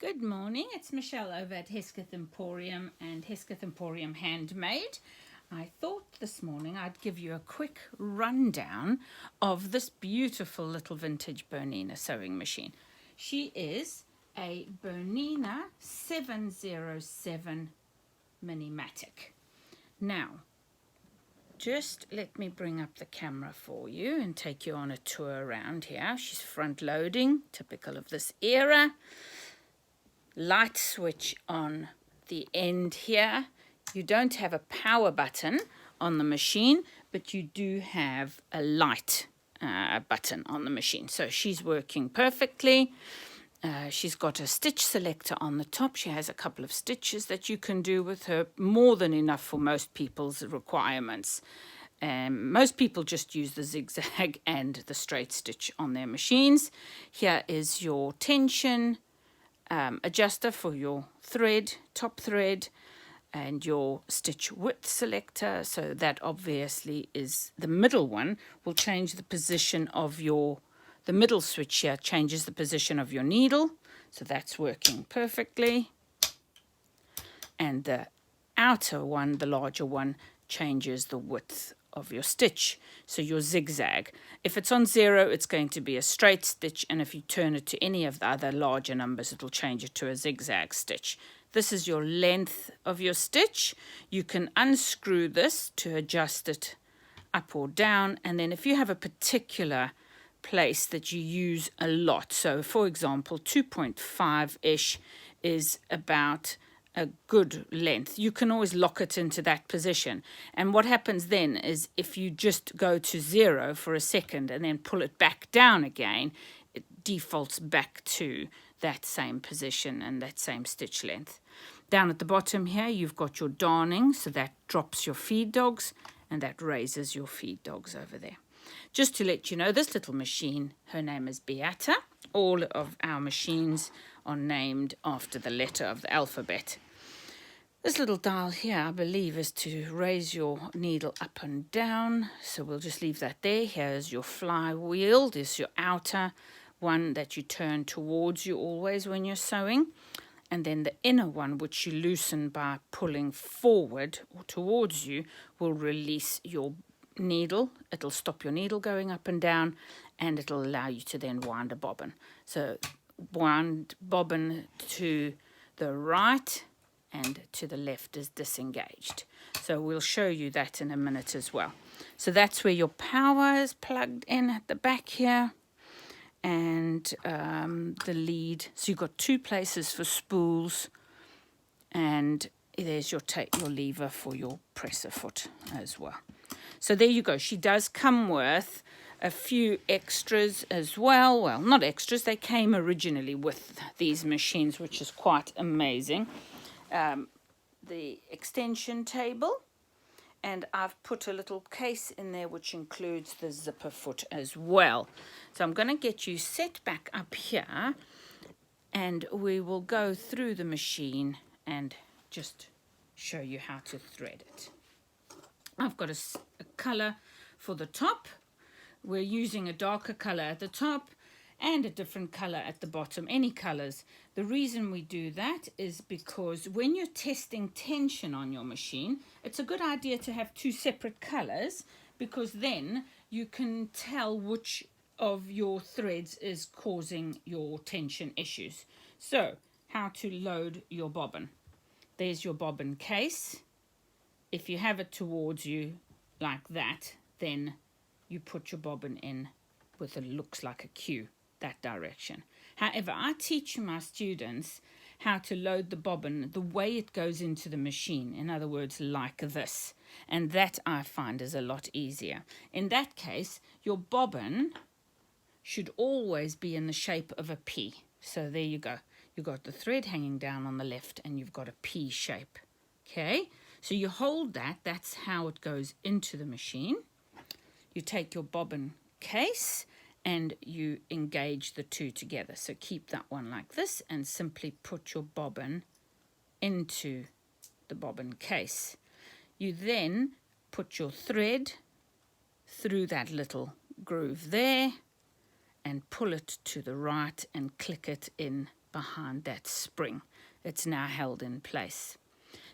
Good morning, it's Michelle over at Hesketh Emporium and Hesketh Emporium Handmade. I thought this morning I'd give you a quick rundown of this beautiful little vintage Bernina sewing machine. She is a Bernina 707 Minimatic. Now, just let me bring up the camera for you and take you on a tour around here. She's front loading, typical of this era. Light switch on the end here. You don't have a power button on the machine, but you do have a light button on the machine. So she's working perfectly. She's got a stitch selector on the top. She has a couple of stitches that you can do with her, more than enough for most people's requirements. Most people just use the zigzag and the straight stitch on their machines. Here is your tension adjuster for your thread, top thread, and your stitch width selector. So that obviously is the middle one, will change the position of the middle switch here changes the position of your needle. So that's working perfectly. And the outer one, the larger one, changes the width of your stitch, so your zigzag. If it's on 0, it's going to be a straight stitch, and if you turn it to any of the other larger numbers, it'll change it to a zigzag stitch. This is your length of your stitch. You can unscrew this to adjust it up or down, and then if you have a particular place that you use a lot, so for example 2.5-ish is about a good length, you can always lock it into that position. And what happens then is if you just go to 0 for a second and then pull it back down again, it defaults back to that same position and that same stitch length. Down at the bottom here you've got your darning, so that drops your feed dogs and that raises your feed dogs over there. Just to let you know, this little machine, her name is Beata. All of our machines are named after the letter of the alphabet. This little dial here, I believe, is to raise your needle up and down. So we'll just leave that there. Here is your flywheel. This is your outer one that you turn towards you always when you're sewing. And then the inner one, which you loosen by pulling forward or towards you, will release your needle. It'll stop your needle going up and down, and it'll allow you to then wind a bobbin. So wind bobbin to the right and to the left is disengaged. So we'll show you that in a minute as well. So that's where your power is plugged in at the back here, and the lead. So you've got 2 places for spools, and there's your lever for your presser foot as well. So there you go. She does come with a few extras as well. Well, not extras. They came originally with these machines, which is quite amazing. The extension table. And I've put a little case in there which includes the zipper foot as well. So I'm going to get you set back up here, and we will go through the machine and just show you how to thread it. I've got a colour for the top. We're using a darker colour at the top and a different colour at the bottom, any colours. The reason we do that is because when you're testing tension on your machine, it's a good idea to have 2 separate colours, because then you can tell which of your threads is causing your tension issues. So, how to load your bobbin. There's your bobbin case. If you have it towards you like that, then you put your bobbin in with it looks like a Q, that direction. However, I teach my students how to load the bobbin the way it goes into the machine, in other words, like this. And that I find is a lot easier. In that case, your bobbin should always be in the shape of a P. So there you go. You've got the thread hanging down on the left and you've got a P shape. Okay? So you hold that, that's how it goes into the machine. You take your bobbin case and you engage the 2 together. So keep that one like this and simply put your bobbin into the bobbin case. You then put your thread through that little groove there and pull it to the right and click it in behind that spring. It's now held in place.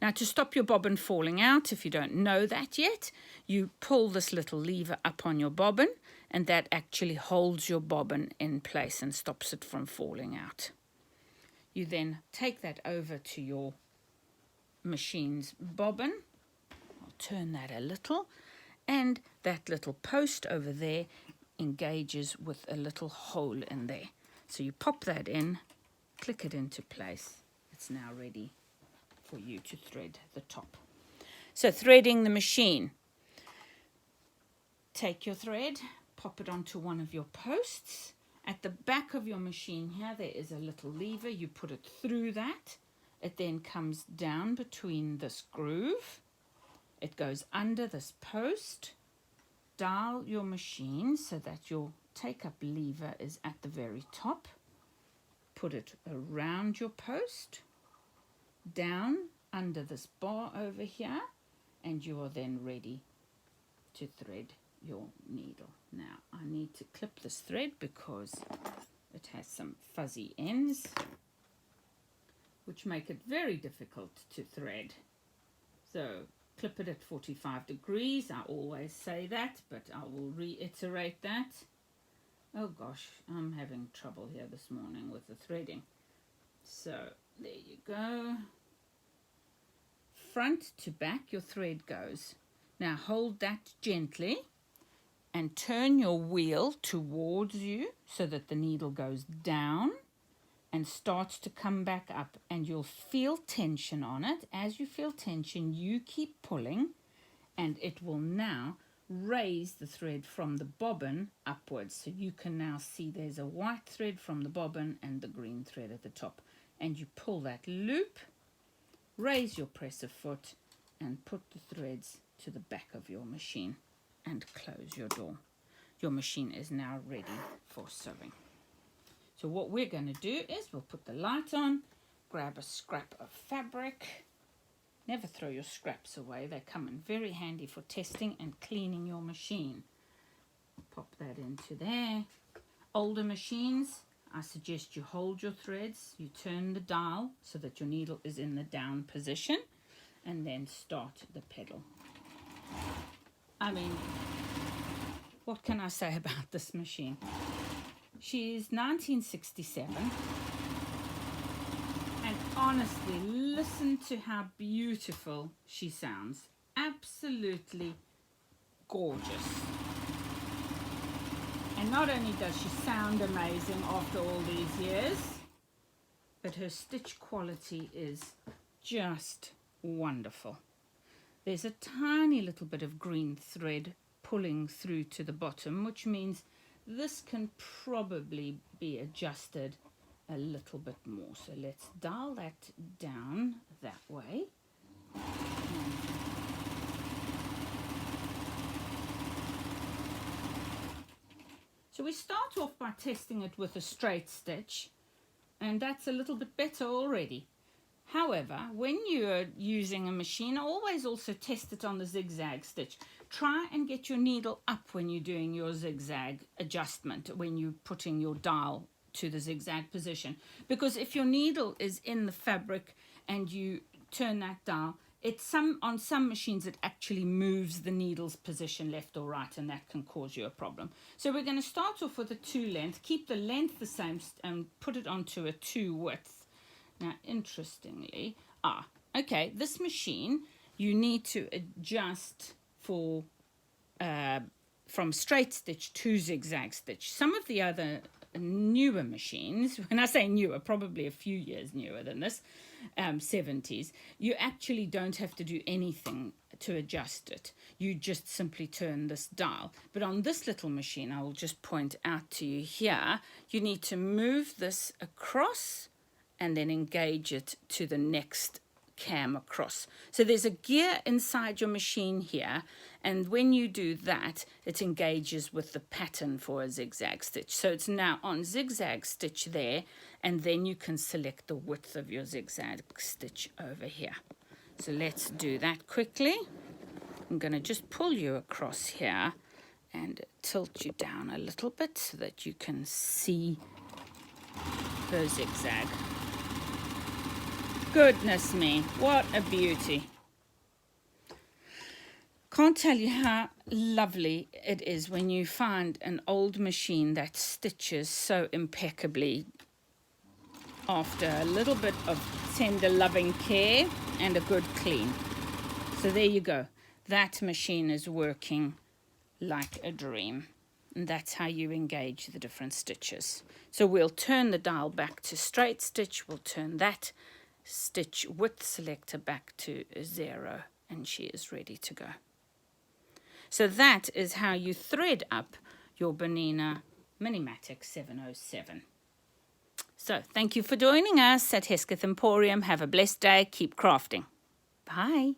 Now, to stop your bobbin falling out, if you don't know that yet, you pull this little lever up on your bobbin, and that actually holds your bobbin in place and stops it from falling out. You then take that over to your machine's bobbin. I'll turn that a little, and that little post over there engages with a little hole in there. So you pop that in, click it into place. It's now ready for you to thread the top. So threading the machine. Take your thread, pop it onto one of your posts. At the back of your machine here, there is a little lever. You put it through that. It then comes down between this groove. It goes under this post. Dial your machine so that your take-up lever is at the very top. Put it around your post, down under this bar over here, and you are then ready to thread your needle. Now I need to clip this thread because it has some fuzzy ends which make it very difficult to thread. So clip it at 45 degrees. I always say that, but I will reiterate that. Oh gosh, I'm having trouble here this morning with the threading. So there you go. Front to back your thread goes. Now hold that gently and turn your wheel towards you so that the needle goes down and starts to come back up, and you'll feel tension on it. As you feel tension, you keep pulling, and it will now raise the thread from the bobbin upwards. So you can now see there's a white thread from the bobbin and the green thread at the top. And you pull that loop, raise your presser foot, and put the threads to the back of your machine and close your door. Your machine is now ready for sewing. So what we're going to do is we'll put the light on, grab a scrap of fabric. Never throw your scraps away. They come in very handy for testing and cleaning your machine. Pop that into there. Older machines, I suggest you hold your threads. You turn the dial so that your needle is in the down position, and then start the pedal. I mean, what can I say about this machine? She's 1967. And honestly, listen to how beautiful she sounds. Absolutely gorgeous. And not only does she sound amazing after all these years, but her stitch quality is just wonderful. There's a tiny little bit of green thread pulling through to the bottom, which means this can probably be adjusted a little bit more. So let's dial that down that way. So we start off by testing it with a straight stitch, and that's a little bit better already. However, when you're using a machine, always also test it on the zigzag stitch. Try and get your needle up when you're doing your zigzag adjustment, when you're putting your dial to the zigzag position. Because if your needle is in the fabric and you turn that dial, on some machines it actually moves the needle's position left or right, and that can cause you a problem. So we're going to start off with a 2 length, keep the length the same, and put it onto a 2 width. Now, interestingly, okay, this machine, you need to adjust for from straight stitch to zigzag stitch. Some of the other newer machines, when I say newer, probably a few years newer than this, 70s, you actually don't have to do anything to adjust it. You just simply turn this dial. But on this little machine, I will just point out to you here, you need to move this across and then engage it to the next cam across. So there's a gear inside your machine here, and when you do that, it engages with the pattern for a zigzag stitch. So it's now on zigzag stitch there, and then you can select the width of your zigzag stitch over here. So let's do that quickly. I'm going to just pull you across here and tilt you down a little bit so that you can see her zigzag. Goodness me, what a beauty. Can't tell you how lovely it is when you find an old machine that stitches so impeccably after a little bit of tender loving care and a good clean. So there you go. That machine is working like a dream. And that's how you engage the different stitches. So we'll turn the dial back to straight stitch. We'll turn that stitch width selector back to 0, and she is ready to go. So that is how you thread up your Bernina Minimatic 707. So thank you for joining us at Hesketh Emporium. Have a blessed day. Keep crafting. Bye.